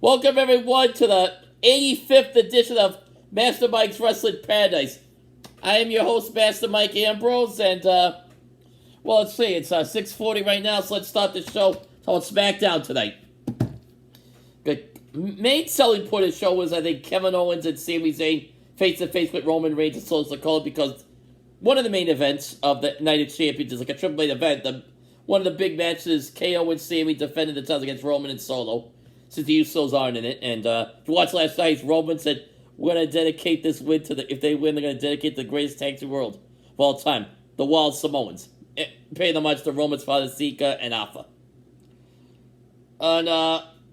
Welcome everyone to the 85th edition of Master Mike's Wrestling Paradise. I am your host, Master Mike Ambrose, and let's see, it's 6:40 right now, so let's start the show on Smackdown tonight. The main selling point of the show was, I think, Kevin Owens and Sami Zayn face-to-face with Roman Reigns and Solo Sikoa, because one of the main events of the Night of Champions is like a triple main event. One of the big matches, KO and Sami defending the titles against Roman and Solo, since the Usos aren't in it. And if you watched last night, Roman said, we're going to dedicate this win to if they win, they're going to dedicate the greatest tag team world of all time, the Wild Samoans. Paying homage to Roman's father, Asuka, and Alpha. And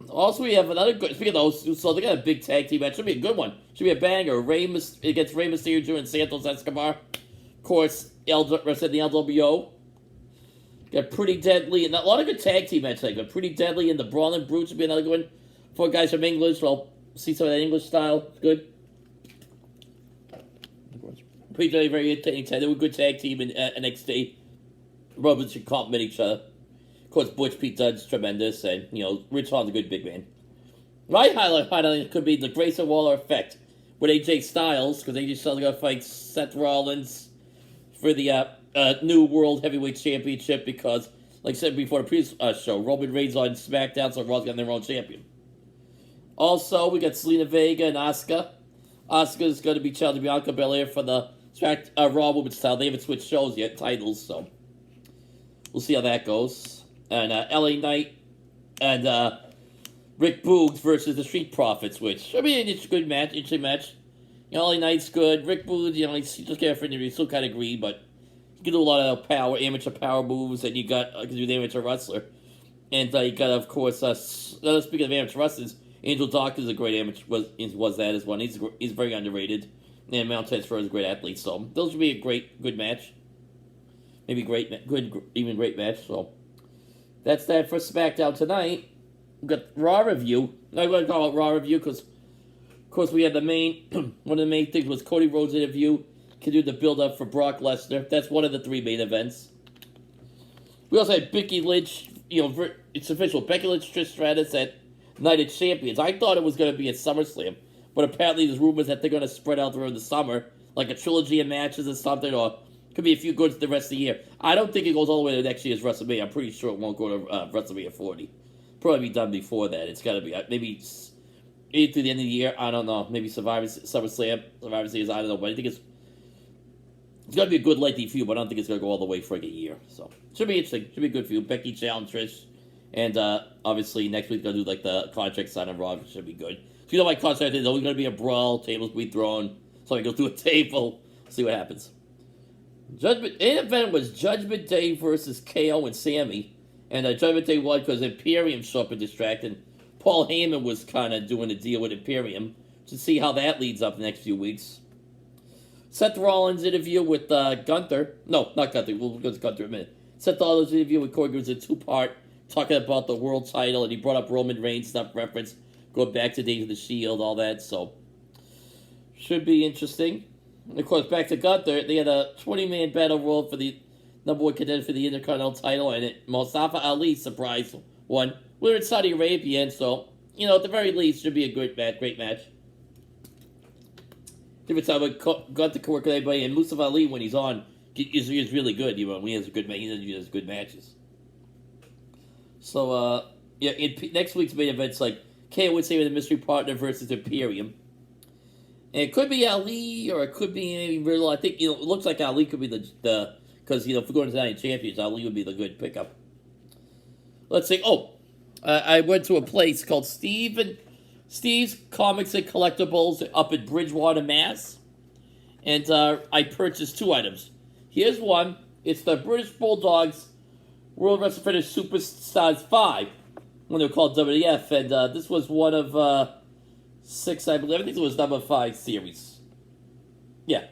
also we have another good, speaking of those, so they got a big tag team match. Should be a good one. Should be a banger. Against Rey Mysterio and Santos Escobar. Of course, representing the LWO. Got pretty deadly, and a lot of good tag team matches. Got pretty deadly, and the Brawling Brute should be another good one. 4 guys from English, so I'll see some of that English style. It's good. Pretty deadly, very entertaining tag. They were a good tag team in NXT. Brothers should compliment each other. Of course, Butch Pete Dunne's tremendous, and, Rich Holland's a good big man. My highlight could be the Grayson Waller effect with AJ Styles, because AJ Styles got to fight Seth Rollins for the new World Heavyweight Championship, because, like I said before the previous show, Roman Reigns on SmackDown, so Raw's got their own champion. Also, we got Zelina, Vega, and Asuka. Asuka's going to be challenging Bianca Belair for the Raw Women's title. They haven't switched shows yet, titles, so we'll see how that goes. And LA Knight and Rick Boogs versus the Street Profits, which should be an interesting match. LA Knight's good. Rick Boogs, he's just getting for an injury, still kind of green, but you can do a lot of amateur power moves, and you got, because you're the amateur wrestler. And you got, of course, speaking of amateur wrestlers, Angel Dawkins is a great amateur, was that as one. He's very underrated. And Mount Transfer is a great athlete, so those should be a good match. Maybe great match, so that's that for SmackDown tonight. We got Raw review. I'm going to call it Raw review, because, of course, we had the main, one of the main things was Cody Rhodes' interview. Can do the build-up for Brock Lesnar. That's one of the 3 main events. We also had Becky Lynch, it's official, Becky Lynch, Trish Stratus at Night of Champions. I thought it was going to be at SummerSlam, but apparently there's rumors that they're going to spread out during the summer, like a trilogy of matches or something, or could be a few goods the rest of the year. I don't think it goes all the way to next year's WrestleMania. I'm pretty sure it won't go to WrestleMania 40. Probably be done before that. It's got to be, maybe through the end of the year, I don't know. Maybe SummerSlam, Survivor Series, I don't know, but I think it's going to be a good lengthy feud, but I don't think it's going to go all the way for like a year. So, should be interesting. Should be a good feud. Becky challenge Trish. And obviously, next week, they'll do like the contract sign on Raw, which should be good. So, my contract is always going to be a brawl. Tables will be thrown. So, I go through a table. See what happens. The event was Judgment Day versus KO and Sami. And Judgment Day won because Imperium showed up and distracted. Paul Heyman was kind of doing a deal with Imperium to see how that leads up the next few weeks. Seth Rollins' interview with Gunther. No, not Gunther. We'll go to Gunther in a minute. Seth Rollins' interview with Cody was a 2-part, talking about the world title, and he brought up Roman Reigns stuff, reference, going back to Days of the Shield, all that, so should be interesting. And of course, back to Gunther, they had a 20-man battle royal for the number 1 contender for the Intercontinental title, and Mustafa Ali, surprise, won. We're in Saudi Arabia, and so, at the very least, should be a great match. Different time, but Gunther can work with anybody, and Mustafa Ali, when he's on, is really good. When he has good matches. So, next week's main event's like KO would say with a mystery partner versus Imperium. And it could be Ali, or it could be maybe Riddle. I think, it looks like Ali could be the because, if we're going to the Night of Champions, Ali would be the good pickup. Let's see. I went to a place called Steve's Comics and Collectables up in Bridgewater, Mass. And I purchased 2 items. Here's one. It's the British Bulldogs World Wrestling Federation Superstars 5, when they were called WWF. And this was one of 6, I believe. I think it was number 5 series. Yeah.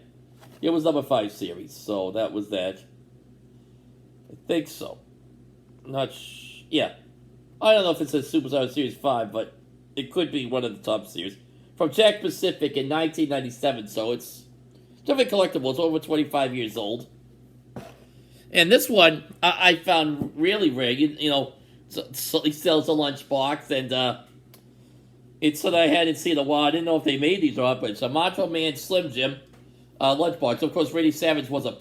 It was number 5 series. So that was that. I think so. Yeah. I don't know if it's a Superstar Series 5, but it could be one of the top series. From Jack Pacific in 1997, so it's definitely collectible. It's over 25 years old. And this one, I found really rare. So he sells a lunchbox, and It's that I hadn't seen a while. I didn't know if they made these or not, but it's a Macho Man Slim Jim lunchbox. Of course, Randy Savage was a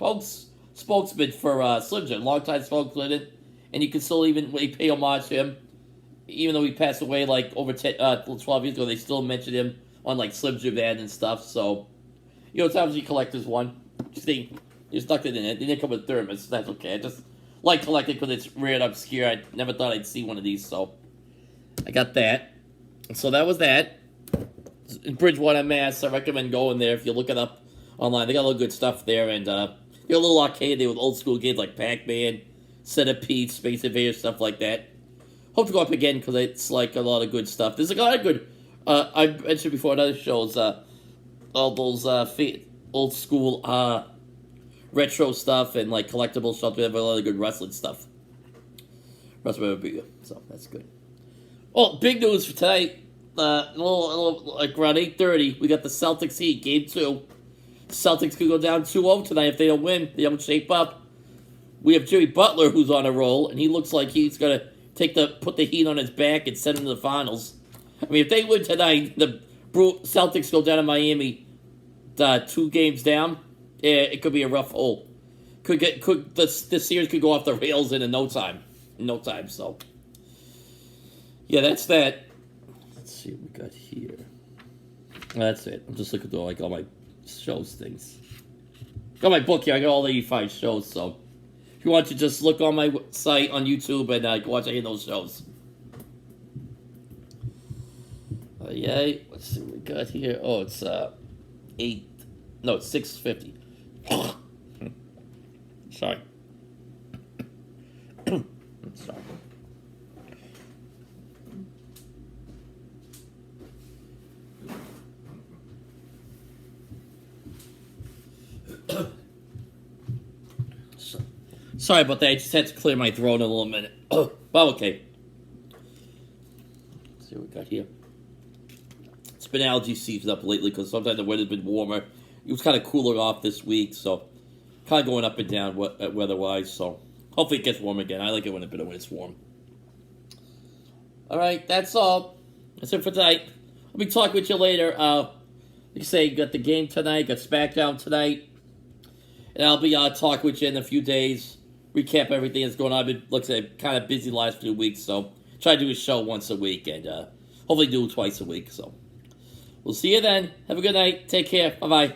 spokesman for Slim Jim, longtime spokesman, and you can still even pay homage to him. Even though he passed away like over 12 years ago, they still mention him on like Slim Jim ad and stuff. So, it's obviously collector's one. There's nothing in it. They didn't come with thermos. That's okay. I just like collecting because it's rare and obscure. I never thought I'd see one of these, so I got that. So that was that. In Bridgewater, Mass. I recommend going there if you look it up online. They got a lot of good stuff there, and they got a little arcade there with old school games like Pac-Man, Centipede, Space Invader, stuff like that. Hope to go up again because it's like a lot of good stuff. There's a lot of good. I mentioned before in other shows, all those old school retro stuff and like collectible stuff. We have a lot of good wrestling stuff. Wrestling memorabilia, so that's good. Well, big news for tonight. A little like around 8:30, we got the Celtics Heat Game 2. Celtics could go down 2-0 tonight if they don't win. They don't shape up. We have Jimmy Butler who's on a roll, and he looks like he's gonna put the Heat on his back and send him to the finals. I mean, if they win tonight, the Celtics go down to Miami, 2 games down. Yeah, it could be a rough hole. This series could go off the rails in no time. So yeah, that's that. Let's see what we got here. That's it. I'm just looking through like all my shows things. Got my book here. I got all 85 shows. So if you want to just look on my site on YouTube and watch any of those shows. Yeah. Let's see what we got here. Oh, it's 6:50. Sorry. Sorry. Sorry about that. I just had to clear my throat in a little minute. Well, okay. Let's see what we got here. It's been allergy season up lately because sometimes the weather's been warmer. It was kind of cooler off this week, so kind of going up and down weather-wise. So hopefully it gets warm again. I like it when it's warm. All right, that's all. That's it for tonight. I'll be talking with you later. Like I say, got the game tonight, got Smackdown tonight. And I'll be talking with you in a few days, recap everything that's going on. I've been, like I said, kind of busy the last few weeks, so try to do a show once a week and hopefully do it twice a week. So we'll see you then. Have a good night. Take care. Bye-bye.